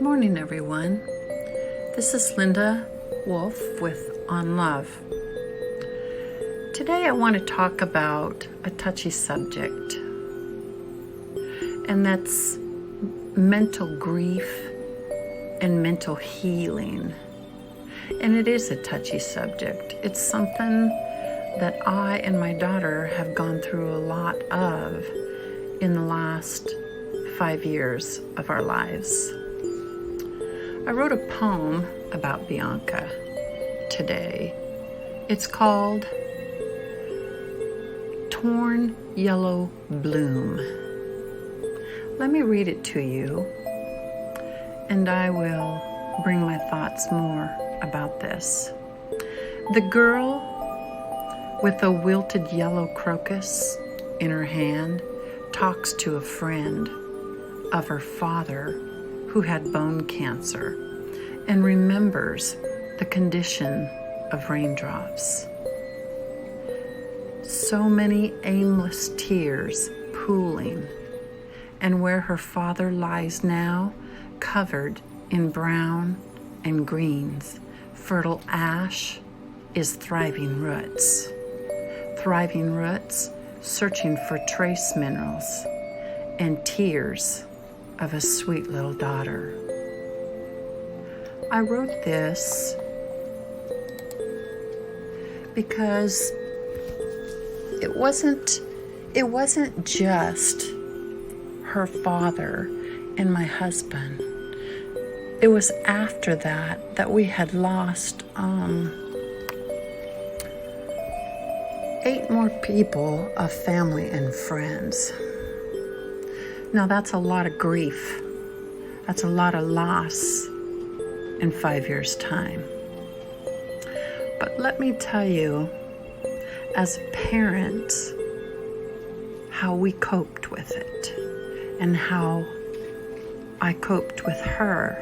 morning, everyone. This is Linda Wolff with On Love. Today I want to talk about a touchy subject, and that's mental grief and mental healing. And it is a touchy subject. It's something that I and my daughter have gone through a lot of in the last 5 years of our lives. I wrote a poem about Bianca today. It's called Torn Yellow Bloom. Let me read it to you, and I will bring my thoughts more about this. The girl with a wilted yellow crocus in her hand talks to a friend of her father who had bone cancer and remembers the condition of raindrops. So many aimless tears pooling, and where her father lies now, covered in brown and greens, fertile ash is thriving roots searching for trace minerals, and tears of a sweet little daughter. I wrote this because it wasn't just her father and my husband. It was after that we had lost 8 more people of family and friends. Now that's a lot of grief. That's a lot of loss in 5 years' time. But let me tell you, as parents, how we coped with it and how I coped with her.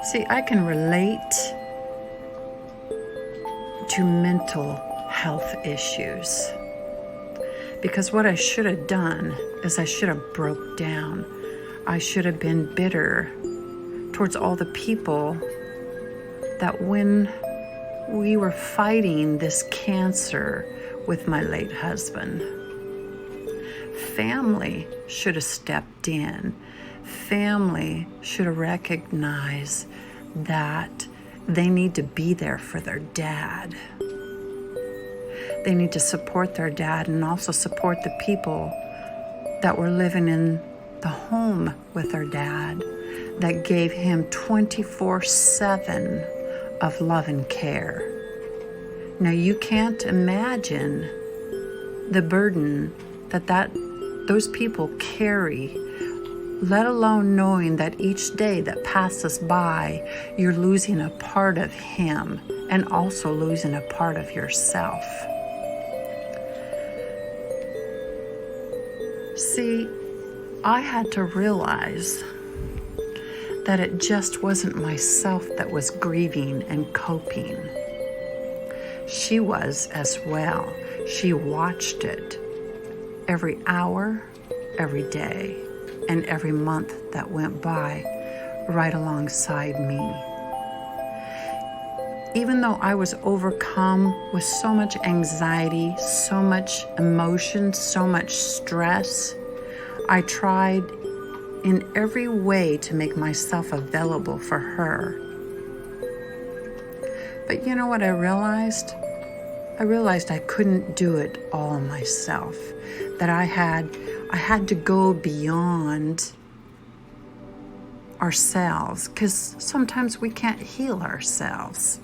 See, I can relate to mental health issues, because what I should have done is I should have broke down. I should have been bitter towards all the people that when we were fighting this cancer with my late husband, family should have stepped in. Family should have recognized that they need to be there for their dad. They need to support their dad and also support the people that were living in the home with their dad that gave him 24/7 of love and care. Now you can't imagine the burden that those people carry, let alone knowing that each day that passes by, you're losing a part of him and also losing a part of yourself. See, I had to realize that it just wasn't myself that was grieving and coping. She was as well. She watched it every hour, every day, and every month that went by right alongside me. Even though I was overcome with so much anxiety, so much emotion, so much stress, I tried in every way to make myself available for her. But you know what I realized? I realized I couldn't do it all myself, that I had to go beyond ourselves, because sometimes we can't heal ourselves.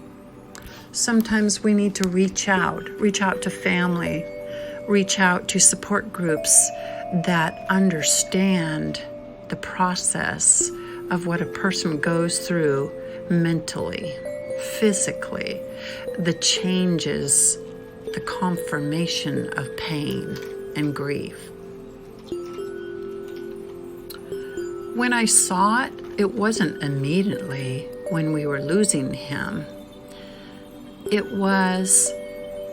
Sometimes we need to reach out to family, reach out to support groups that understand the process of what a person goes through mentally, physically, the changes, the confirmation of pain and grief. When I saw it, it wasn't immediately when we were losing him. It was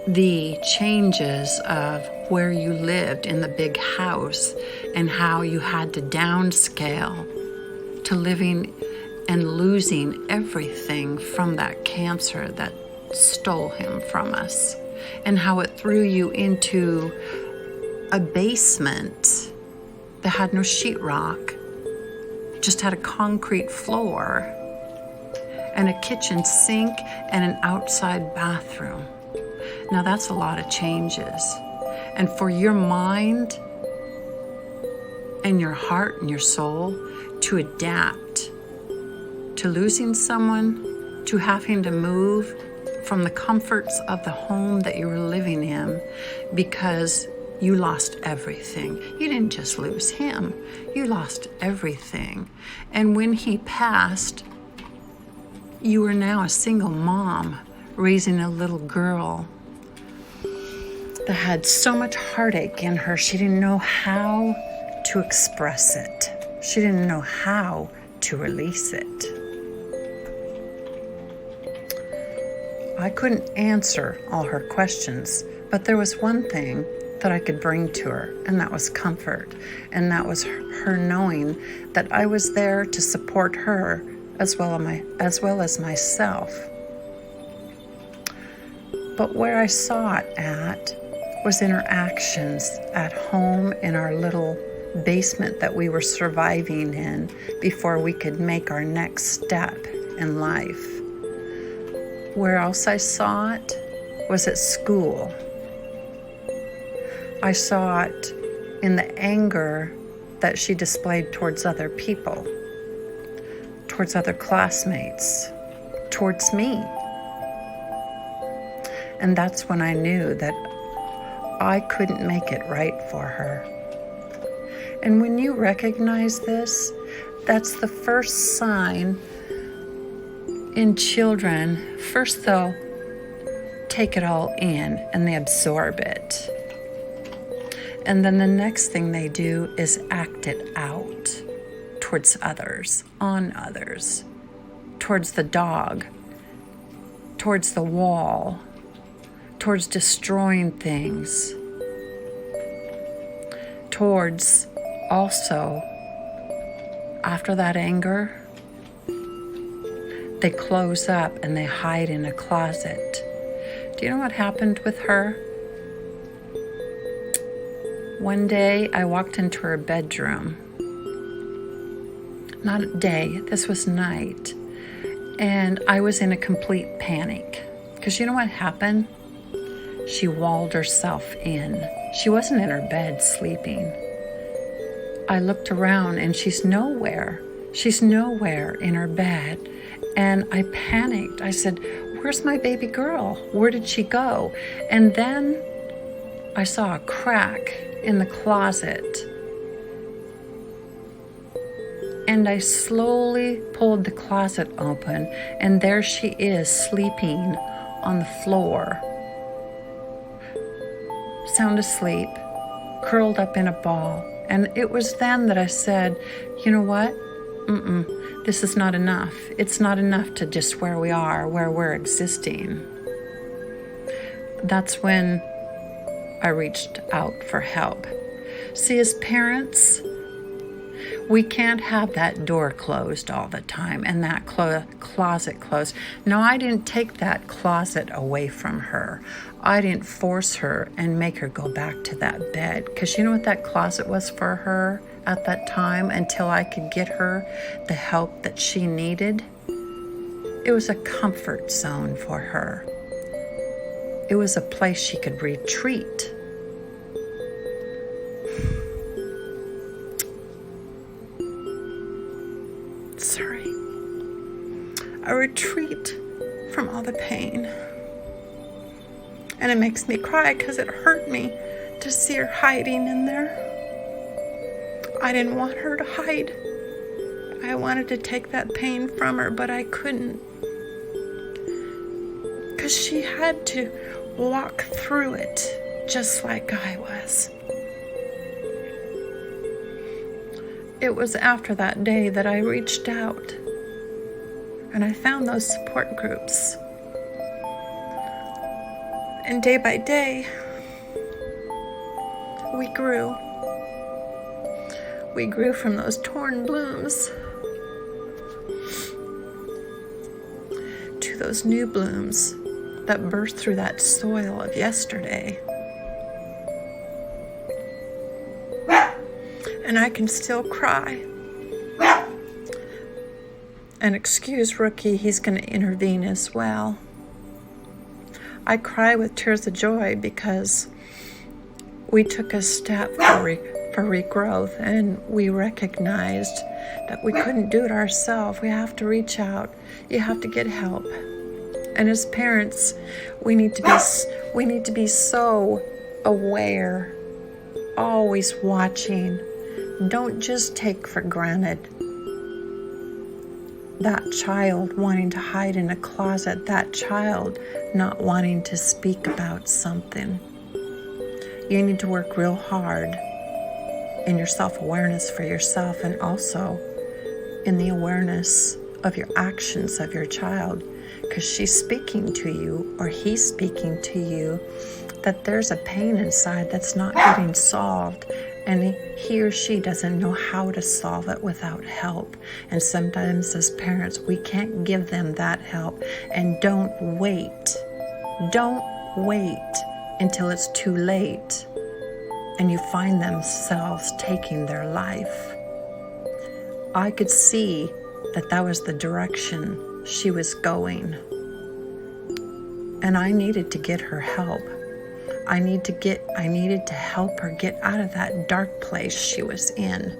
the changes of where you lived in the big house and how you had to downscale to living and losing everything from that cancer that stole him from us, and how it threw you into a basement that had no sheetrock, just had a concrete floor and a kitchen sink and an outside bathroom. Now that's a lot of changes. And for your mind and your heart and your soul to adapt to losing someone, to having to move from the comforts of the home that you were living in because you lost everything. You didn't just lose him, you lost everything. And when he passed, you were now a single mom raising a little girl that had so much heartache in her, she didn't know how to express it. She didn't know how to release it. I couldn't answer all her questions, but there was one thing that I could bring to her, and that was comfort. And that was her knowing that I was there to support her as well as myself. But where I saw it at was in her actions at home in our little basement that we were surviving in before we could make our next step in life. Where else I saw it was at school. I saw it in the anger that she displayed towards other people, towards other classmates, towards me. And that's when I knew that I couldn't make it right for her. And when you recognize this, that's the first sign in children. First, they'll take it all in and they absorb it. And then the next thing they do is act it out towards others, on others, towards the dog, towards the wall, towards destroying things, towards also, after that anger, they close up and they hide in a closet. Do you know what happened with her? One day I walked into her bedroom. Not a day, this was night. And I was in a complete panic. Because you know what happened? She walled herself in. She wasn't in her bed sleeping. I looked around and she's nowhere. She's nowhere in her bed. And I panicked. I said, "Where's my baby girl? Where did she go?" And then I saw a crack in the closet. And I slowly pulled the closet open, and there she is sleeping on the floor. Sound asleep, curled up in a ball. And it was then that I said, you know what? This is not enough. It's not enough to just where we are, where we're existing. That's when I reached out for help. See, as parents, we can't have that door closed all the time and that closet closed. No, I didn't take that closet away from her. I didn't force her and make her go back to that bed. Because you know what that closet was for her at that time until I could get her the help that she needed? It was a comfort zone for her. It was a place she could retreat. Sorry. A retreat from all the pain. And it makes me cry because it hurt me to see her hiding in there. I didn't want her to hide. I wanted to take that pain from her, but I couldn't. Because she had to walk through it just like I was. It was after that day that I reached out and I found those support groups. And day by day, we grew. We grew from those torn blooms those new blooms that burst through that soil of yesterday. And I can still cry. And excuse Rookie, he's going to intervene as well. I cry with tears of joy because we took a step for regrowth, and we recognized that we couldn't do it ourselves. We have to reach out. You have to get help. And as parents, we need to be so aware, always watching. Don't just take for granted that child wanting to hide in a closet, that child not wanting to speak about something. You need to work real hard in your self-awareness for yourself, and also in the awareness of your actions of your child, because she's speaking to you, or he's speaking to you, that there's a pain inside that's not getting solved, and he or she doesn't know how to solve it without help. And sometimes as parents, we can't give them that help. And don't wait until it's too late and you find themselves taking their life. I could see that was the direction she was going. And I needed to get her help. I needed to help her get out of that dark place she was in,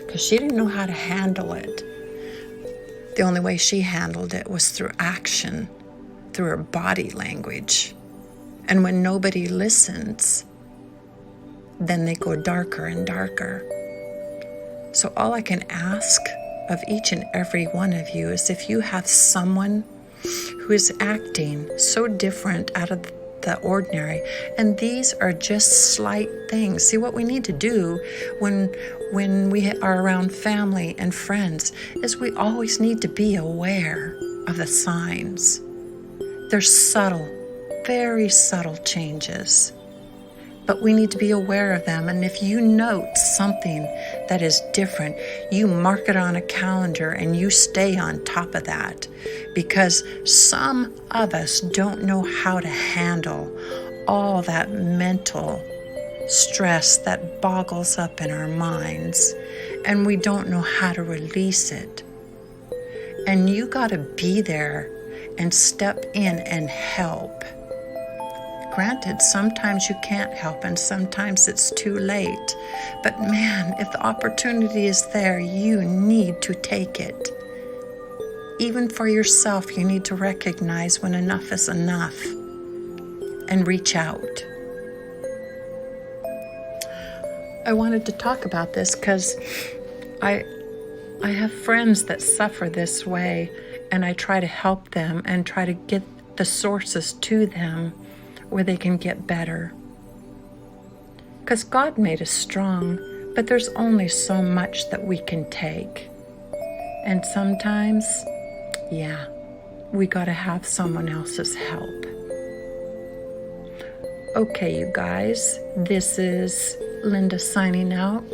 because she didn't know how to handle it. The only way she handled it was through action, through her body language. And when nobody listens, then they go darker and darker. So all I can ask of each and every one of you is, if you have someone who is acting so different out of the ordinary, and these are just slight things. See, what we need to do when we are around family and friends is we always need to be aware of the signs. They're subtle, very subtle changes, but we need to be aware of them. And if you note something that is different, you mark it on a calendar and you stay on top of that, because some of us don't know how to handle all that mental stress that boggles up in our minds, and we don't know how to release it. And you got to be there and step in and help. Granted, sometimes you can't help and sometimes it's too late. But man, if the opportunity is there, you need to take it. Even for yourself, you need to recognize when enough is enough and reach out. I wanted to talk about this because I have friends that suffer this way, and I try to help them and try to get the sources to them where they can get better. Because God made us strong, but there's only so much that we can take. And sometimes, we gotta have someone else's help. Okay, you guys, this is Linda signing out.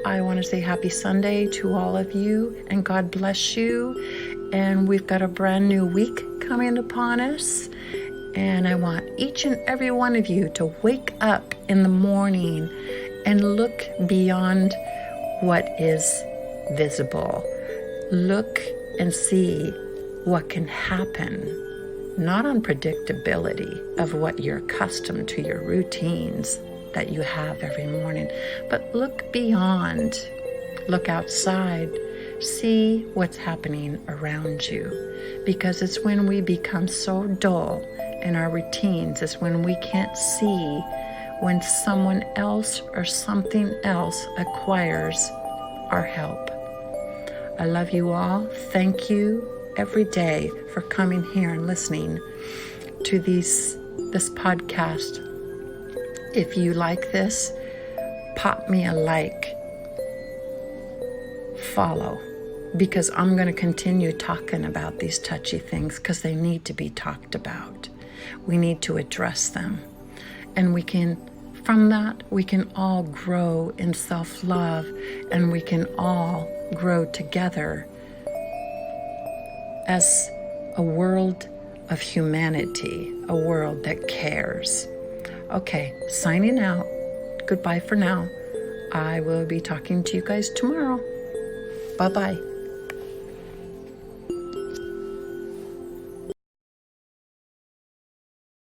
I want to say happy Sunday to all of you, and God bless you. And we've got a brand new week coming upon us. And I want each and every one of you to wake up in the morning and look beyond what is visible. Look and see what can happen, not on predictability of what you're accustomed to, your routines that you have every morning, but look beyond, look outside, see what's happening around you. Because it's when we become so dull in our routines, it's when we can't see when someone else or something else acquires our help. I love you all. Thank you every day for coming here and listening to this podcast. If you like this, pop me a like, follow, because I'm going to continue talking about these touchy things because they need to be talked about. We need to address them. And from that, we can all grow in self-love, and we can all grow together as a world of humanity, a world that cares. Okay, signing out. Goodbye for now. I will be talking to you guys tomorrow. Bye-bye.